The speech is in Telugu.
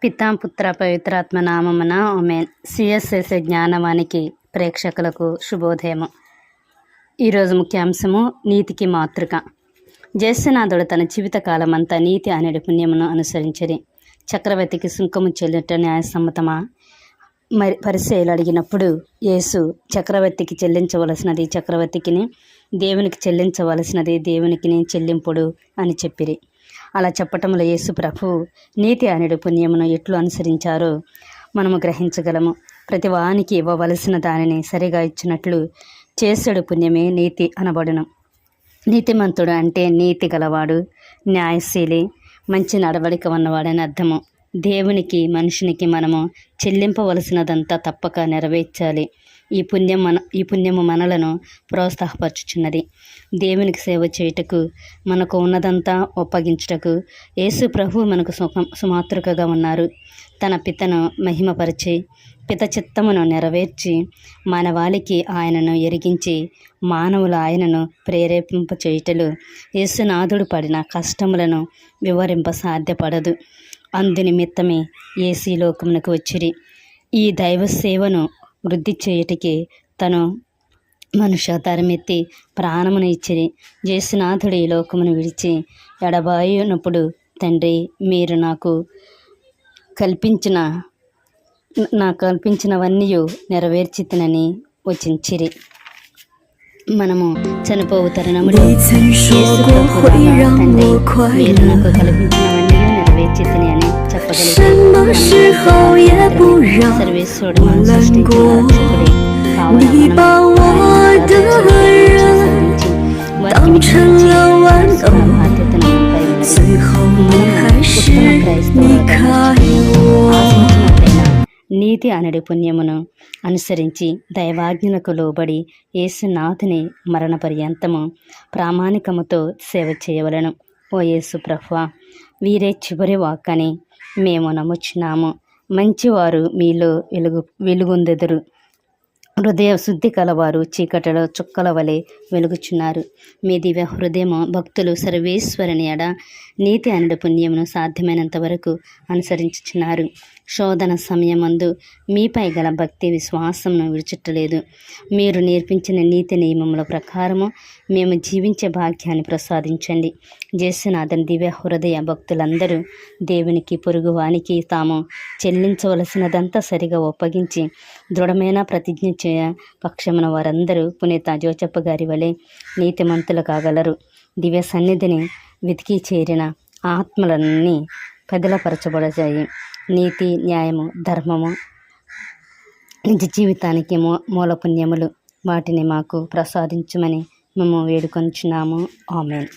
పితా పుత్ర పవిత్రాత్మ నామమున ఆమేన్. సిఎస్ఎస్ జ్ఞానవానికి ప్రేక్షకులకు శుభోదయము. ఈరోజు ముఖ్యాంశము నీతికి మాతృక. జ్యేష్ఠనాథుడు తన జీవిత కాలమంతా నీతి అనేది పుణ్యమును అనుసరించరి. చక్రవర్తికి సుంకము చెల్లిట న్యాయసమ్మతమా? మరి పరిచయులు అడిగినప్పుడు యేసు చక్రవర్తికి చెల్లించవలసినది చక్రవర్తికిని, దేవునికి చెల్లించవలసినది దేవునికిని చెల్లింపుడు అని చెప్పిరి. అలా చెప్పటంలో యేసు ప్రభువు నీతి అనేది పుణ్యమును ఎట్లు అనుసరించారో మనము గ్రహించగలము. ప్రతి వానికి ఇవ్వవలసిన దానిని సరిగా ఇచ్చినట్లు చేసెడు పుణ్యమే నీతి అనబడును. నీతిమంతుడు అంటే నీతి గలవాడు, న్యాయశీలి, మంచి నడవడిక ఉన్నవాడని అర్థము. దేవునికి మనుషునికి మనము చెల్లింపవలసినదంతా తప్పక నెరవేర్చాలి. ఈ పుణ్యము మనలను ప్రోత్సాహపరచుచున్నది. దేవునికి సేవ చేయుటకు, మనకు ఉన్నదంతా ఒప్పగించుటకు యేసు ప్రభు మనకు సుమాతృకగా ఉన్నారు. తన పితను మహిమపరిచి పిత చిత్తమును నెరవేర్చి మానవాళికి ఆయనను ఎరిగించి మానవులు ఆయనను ప్రేరేపింప చేయుటలు యేసునాథుడు పడిన కష్టములను వివరింప సాధ్యపడదు. అందునిమిత్తమే యేసు లోకమునకు వచ్చిరి. ఈ దైవ సేవను వృద్ధి చేయుటకి తను మనుష్యావతారమెత్తి ప్రాణమును ఇచ్చిరి. యేసునాథుడు ఈ లోకమును విడిచి ఎడబాయునప్పుడు తండ్రి, మీరు నాకు కల్పించినవన్నీ నెరవేర్చితినని వచించిరి. మనము చనిపోవు తరుణములు మీరు నాకు కల్పించినవన్నీ నెరవేర్చితిని అని చెప్పగలిగితే సర్వేశ్వరుడు మనం సృష్టించిన రక్షకుడే కావున బాధ్యతను నీతి అనడి పుణ్యమును అనుసరించి దైవాజ్ఞలకు లోబడి యేసునాథుని మరణ పర్యంతము ప్రామాణికముతో సేవ చేయవలను. ఓ యేసు ప్రభువా, వీరే చివరి వాక్కని మేము నమ్ముచున్నాము. మంచివారు మీలో వెలుగొందెదరు. హృదయ శుద్ధి కలవారు చీకటిలో చుక్కల వలె వెలుగుచున్నారు. మీ దివ్య హృదయము భక్తులు సర్వేశ్వరుని ఎడ నీతి అనడి పుణ్యమును సాధ్యమైనంత వరకు అనుసరించుచున్నారు. శోధన సమయమందు మీపై గల భక్తి విశ్వాసమును విడిచిట్టలేదు. మీరు నేర్పించిన నీతి నియమముల ప్రకారము మేము జీవించే భాగ్యాన్ని ప్రసాదించండి. యేసునాథుని దివ్య హృదయ భక్తులందరూ దేవునికి పొరుగువానికి తాము చెల్లించవలసినదంతా సరిగా ఒప్పగించి దృఢమైన ప్రతిజ్ఞ చేయ పక్షమున వారందరూ పునీత జోసెఫ్ గారి వలె నీతిమంతులు కాగలరు. దివ్య సన్నిధిని వెతికి చేరిన ఆత్మలన్నీ పదిలపరచబడతాయి. నీతి, న్యాయము, ధర్మము నిజ జీవితానికి మూల పుణ్యములు. వాటిని మాకు ప్రసాదించమని మేము వేడుకొంచున్నాము. ఆమేన్.